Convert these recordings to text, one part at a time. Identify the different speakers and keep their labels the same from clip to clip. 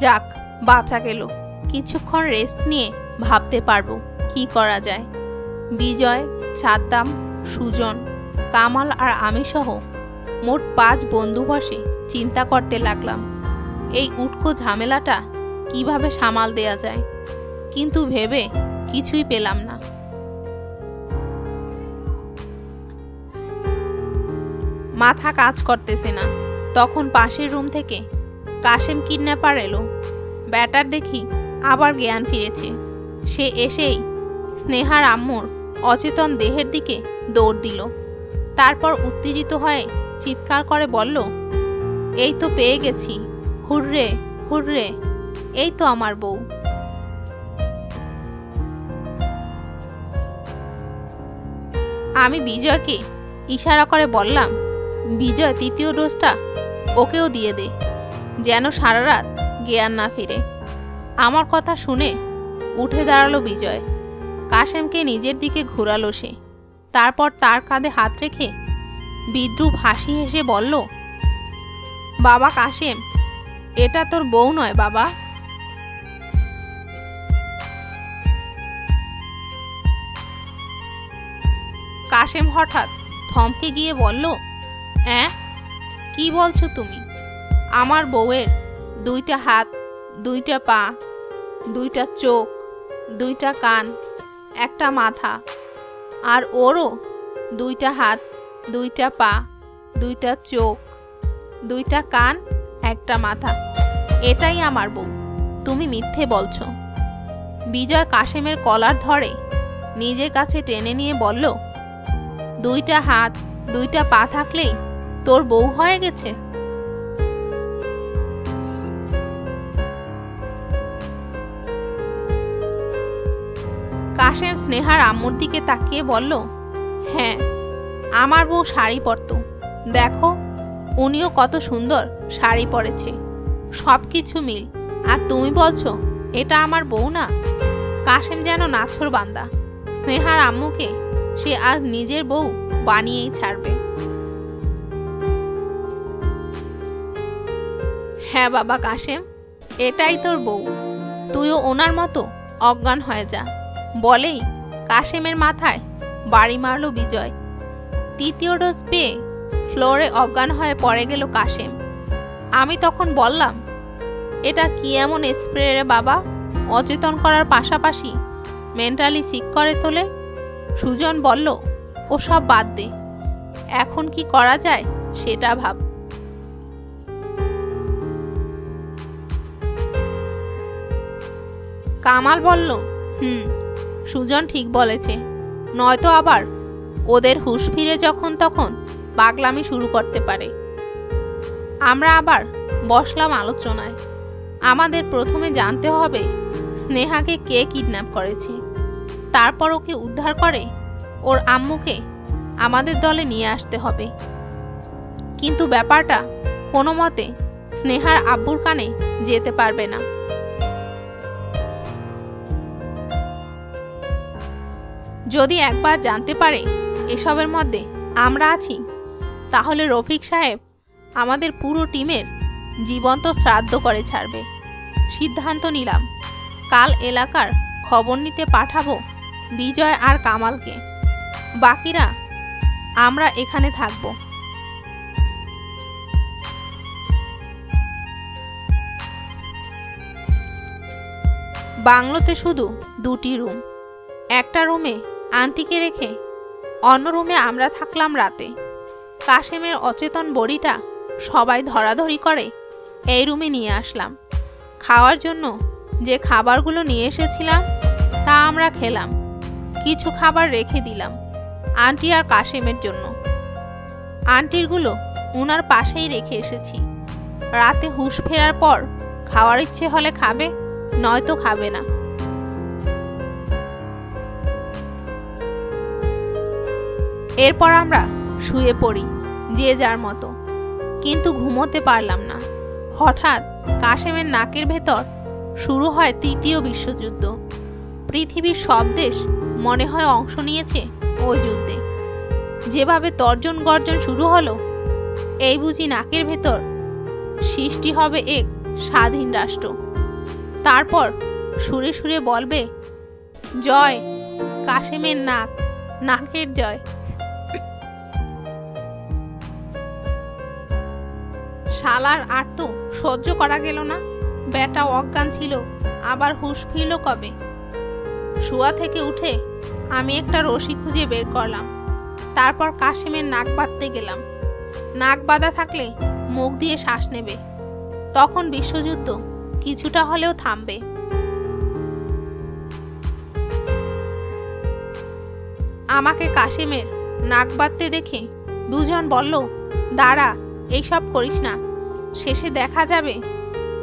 Speaker 1: যাক, বাঁচা গেল। কিছুক্ষণ রেস্ট নিয়ে ভাবতে পারবো কি করা যায়। বিজয়, সাদ্দাম, সুজন, কামাল আর আমি সহ মোট 5 বন্ধু বসে চিন্তা করতে লাগলাম এই উটকো ঝামেলাটা কিভাবে সামাল দেয়া যায়, কিন্তু ভেবে কিছুই পেলাম না। মাথা কাজ করতেছে না। তখন পাশের রুম থেকে কাশেম কিডন্যাপার এলো। ব্যাটার দেখি আবার জ্ঞান ফিরেছে। সে এসেই স্নেহার আম্মুর অচেতন দেহের দিকে দৌড় দিল। তারপর উত্তেজিত হয়ে চিৎকার করে বলল, এই তো পেয়ে গেছি, হুররে হুররে, এই তো আমার বউ। আমি বিজয়কে ইশারা করে বললাম, বিজয়, তৃতীয় ডোজটা ওকেও দিয়ে দে, যেন সারা রাত জ্ঞান না ফিরে। আমার কথা শুনে উঠে দাঁড়ালো বিজয়। কাশেমকে নিজের দিকে ঘুরালো সে। তারপর তার কাঁধে হাত রেখে বিদ্রুপ হাসি হেসে বলল, বাবা কাশেম, এটা তোর বউ নয় বাবা। কাশেম হঠাৎ থমকে গিয়ে বলল, কি বলছো তুমি? আমার বউয়ের 2টা হাত, 2টা পা, 2টা চোখ, 2টা কান, একটা মাথা, আর ওরও 2টা হাত, 2টা পা, 2টা চোখ, 2টা কান, একটা মাথা। এটাই আমার বউ। তুমি মিথ্যে বলছো। বিজয় কাশেমের কলার ধরে নিজের কাছে টেনে নিয়ে বলল, 2টা হাত, 2টা পা থাকলেই তোর বউ হয়ে গেছে? কাশেম স্নেহার আম্মুর দিকে তাকিয়ে বলল, হ্যাঁ, আমার বউ শাড়ি পরত। দেখো, উনিও কত সুন্দর শাড়ি পরেছে। সব কিছু মিল, আর তুমি বলছো এটা আমার বউ না? কাশেম যেন নাছোড় বান্দা। স্নেহার আম্মুকে সে আজ নিজের বউ বানিয়েই ছাড়বে। হ্যাঁ বাবা কাশেম, এটাই তোর বউ। তুইও ওনার মতো অজ্ঞান হয়ে যা, বলেই কাশেমের মাথায় বাড়ি মারল বিজয়। তৃতীয় ডোজ পেয়ে ফ্লোরে অজ্ঞান হয়ে পড়ে গেল কাশেম। আমি তখন বললাম, এটা কি এমন স্প্রে রে বাবা, অচেতন করার পাশাপাশি মেন্টালি সিক করে তোলে? সুজন বলল, ওসব বাদ দে, এখন কি করা যায় সেটা ভাব। কামাল বলল, সুজন ঠিক বলেছে, নয়তো আবার ওদের হুঁশ ফিরে যখন তখন পাগলামি শুরু করতে পারে। আমরা আবার বসলাম আলোচনায়। আমাদের প্রথমে জানতে হবে স্নেহাকে কে কিডন্যাপ করেছে, তারপর ওকে উদ্ধার করে ওর আম্মুকে আমাদের দলে নিয়ে আসতে হবে। কিন্তু ব্যাপারটা কোনো মতে স্নেহার আব্বুর কানে যেতে পারবে না। যদি একবার জানতে পারে এসবের মধ্যে আমরা আছি, তাহলে রফিক সাহেব আমাদের পুরো টিমের জীবন্ত শ্রাদ্ধ করে ছাড়বে। সিদ্ধান্ত নিলাম, কাল এলাকার খবর নিতে পাঠাবো বিজয় আর কামালকে। বাকিরা আমরা এখানে থাকব। বাংলোতে শুধু 2টি রুম। একটা রুমে আন্টিকে রেখে অন্য রুমে আমরা থাকলাম রাতে। কাশেমের অচেতন বডিটা সবাই ধরাধরি করে এই রুমে নিয়ে আসলাম। খাওয়ার জন্য যে খাবারগুলো নিয়ে এসেছিলাম তা আমরা খেলাম। কিছু খাবার রেখে দিলাম আন্টি আর কাশেমের জন্য। আন্টিরগুলো উনার পাশেই রেখে এসেছি। রাতে হুঁশ ফেরার পর খাওয়ার ইচ্ছে হলে খাবে, নয়তো খাবে না। এরপর আমরা শুয়ে পড়ি যে যার মতো, কিন্তু ঘুমোতে পারলাম না। হঠাৎ কাশেমের নাকের ভেতর শুরু হয় ৩য় বিশ্বযুদ্ধ। পৃথিবীর সব দেশ মনে হয় অংশ নিয়েছে ওই যুদ্ধে। যেভাবে তর্জন গর্জন শুরু হলো, এই বুঝি নাকের ভেতর সৃষ্টি হবে এক স্বাধীন রাষ্ট্র। তারপর সুরে সুরে বলবে, জয় কাশেমের নাক, নাকের জয়। শালার আর তো সহ্য করা গেল না। বেটা অজ্ঞান ছিল, আবার হুঁশ ফিরল কবে? শোয়া থেকে উঠে আমি একটা রশি খুঁজে বের করলাম। তারপর কাশেমের নাক বাঁধতে গেলাম। নাক বাঁধা থাকলে মুখ দিয়ে শ্বাস নেবে, তখন বিশ্বযুদ্ধ কিছুটা হলেও থামবে। আমাকে কাশেমের নাক বাঁধতে দেখে দুজন বলল, দাঁড়া, এইসব করিস না, শেষে দেখা যাবে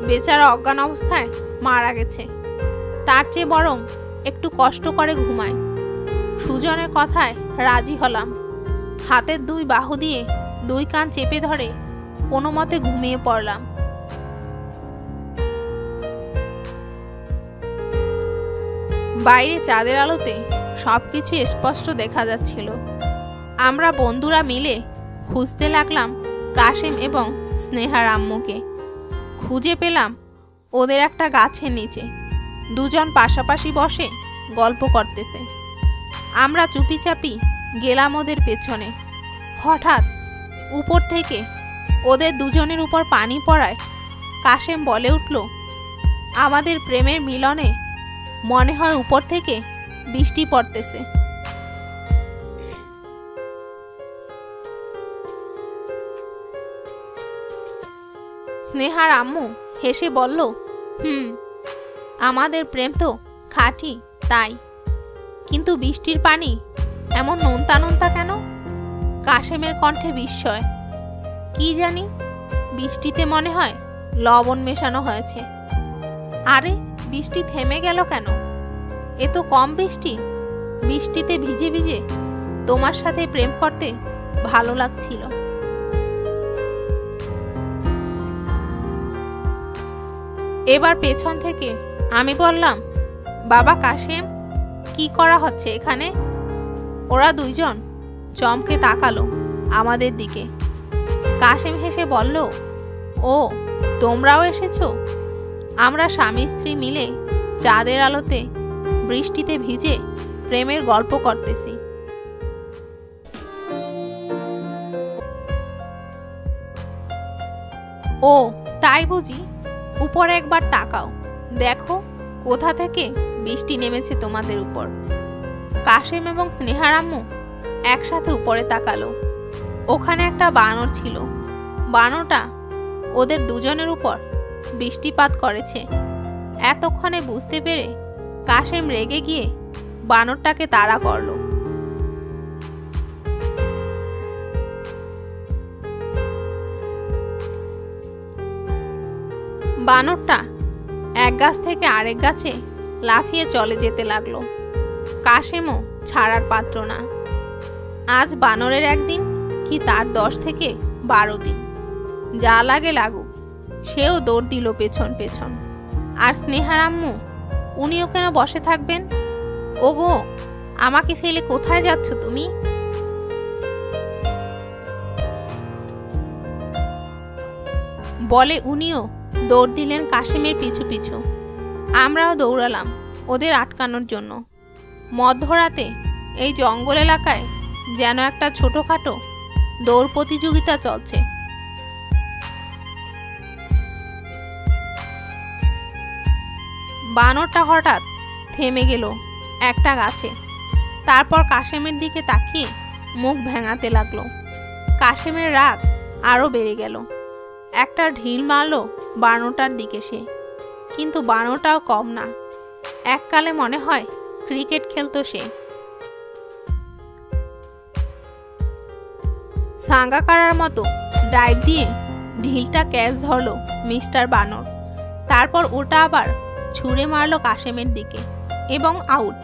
Speaker 1: বেচারা অজ্ঞান অবস্থায় মারা গেছে। তার চেয়ে বরং একটু কষ্ট করে ঘুমায়। সুজনের কথায় রাজি হলাম। হাতের দুই বাহু দিয়ে দুই কান চেপে ধরে কোনো মতে ঘুমিয়ে পড়লাম। বাইরে চাঁদের আলোতে সবকিছু স্পষ্ট দেখা যাচ্ছিল। আমরা বন্ধুরা মিলে খুঁজতে লাগলাম কাশেম এবং স্নেহার আম্মুকে। খুঁজে পেলাম ওদের একটা গাছের নিচে, দুজন পাশাপাশি বসে গল্প করতেছে। আমরা চুপিচাপি গেলাম ওদের পেছনে। হঠাৎ উপর থেকে ওদের দুজনের উপর পানি পড়ায় কাশেম বলে উঠল, আমাদের প্রেমের মিলনে মনে হয় উপর থেকে বৃষ্টি পড়তেছে। স্নেহার আম্মু হেসে বলল, আমাদের প্রেম তো খাঁটি, তাই। কিন্তু বৃষ্টির পানি এমন নোনতা নোনতা কেন? কাশেমের কণ্ঠে বিস্ময়। কি জানি, বৃষ্টিতে মনে হয় লবণ মেশানো হয়েছে। আরে, বৃষ্টি থেমে গেল কেন? এ তো কম বৃষ্টি। বৃষ্টিতে ভিজে ভিজে তোমার সাথে প্রেম করতে ভালো লাগছিল। এবার পেছন থেকে আমি বললাম, বাবা কাশেম, কি করা হচ্ছে এখানে? ওরা দুইজন চমকে তাকালো আমাদের দিকে। কাশেম হেসে বলল, ও, তোমরাও এসেছো? আমরা স্বামী স্ত্রী মিলে চাঁদের আলোতে বৃষ্টিতে ভিজে প্রেমের গল্প করতেছি। ও, তাই বুঝি? উপরে একবার তাকাও, দেখো কোথা থেকে বৃষ্টি নেমেছে তোমাদের উপর। কাশেম এবং স্নেহার আম্মু একসাথে উপরে তাকালো। ওখানে একটা বানর ছিল। বানরটা ওদের দুজনের উপর বৃষ্টিপাত করেছে। এতক্ষণে বুঝতে পেরে কাশেম রেগে গিয়ে বানরটাকে তাড়া করল। বানরটা এক গাছ থেকে আরেক গাছে লাফিয়ে চলে যেতে লাগলো। কাশেমও ছাড়ার পাত্র না। আজ বানরের একদিন, কি তার 10 থেকে 12 দিন, যা লাগে লাগুক, সেও দৌড় দিল পেছন পেছন। আর স্নেহার আম্মু, উনিও কেন বসে থাকবেন? ওগো, আমাকে ফেলে কোথায় যাচ্ছ তুমি? বলে উনিও দৌড় দিলেন কাশেমের পিছু পিছু। আমরাও দৌড়ালাম ওদের আটকানোর জন্য। মধ্যরাতে এই জঙ্গল এলাকায় যেন একটা ছোটখাটো দৌড় প্রতিযোগিতা চলছে। বানরটা হঠাৎ থেমে গেল একটা গাছে। তারপর কাশেমের দিকে তাকিয়ে মুখ ভেঙাতে লাগলো। কাশেমের রাগ আরো বেড়ে গেল। একটা ঢিল মারলো বানরটার দিকে সে। কিন্তু বানরটাও কম না। এককালে মনে হয় ক্রিকেট খেলতো সে। সাঙ্গাকারার মতো ডাইভ দিয়ে ঢিলটা ক্যাচ ধরলো মিস্টার বানর। তারপর ওটা আবার ছুঁড়ে মারলো কাশেমের দিকে এবং আউট।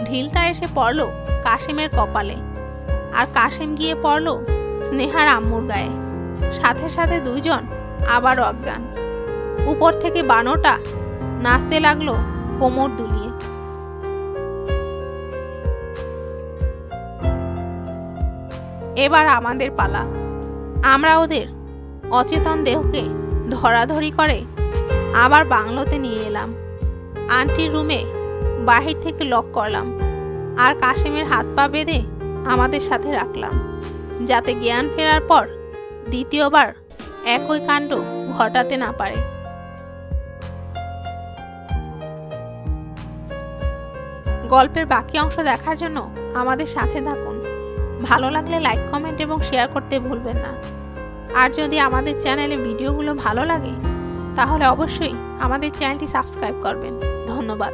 Speaker 1: ঢিলটা এসে পড়লো কাশেমের কপালে, আর কাশেম গিয়ে পড়লো স্নেহার আম্মুর গায়ে। সাথে সাথে দুইজন আবার অজ্ঞান। উপর থেকে বানরটা নাচতে লাগলো কোমর দুলিয়ে। এবার আমাদের পালা। আমরা ওদের অচেতন দেহকে ধরাধরি করে আবার বাংলোতে নিয়ে এলাম। আন্টির রুমে বাহির থেকে লক করলাম আর কাশেমের হাত পা বেঁধে আমাদের সাথে রাখলাম, যাতে জ্ঞান ফেরার পর দ্বিতীয়বার একই কাণ্ড ঘটাতে না পারে। গল্পের বাকি অংশ দেখার জন্য আমাদের সাথে থাকুন। ভালো লাগলে লাইক, কমেন্ট এবং শেয়ার করতে ভুলবেন না। আর যদি আমাদের চ্যানেলে ভিডিওগুলো ভালো লাগে তাহলে অবশ্যই আমাদের চ্যানেলটি সাবস্ক্রাইব করবেন। ধন্যবাদ।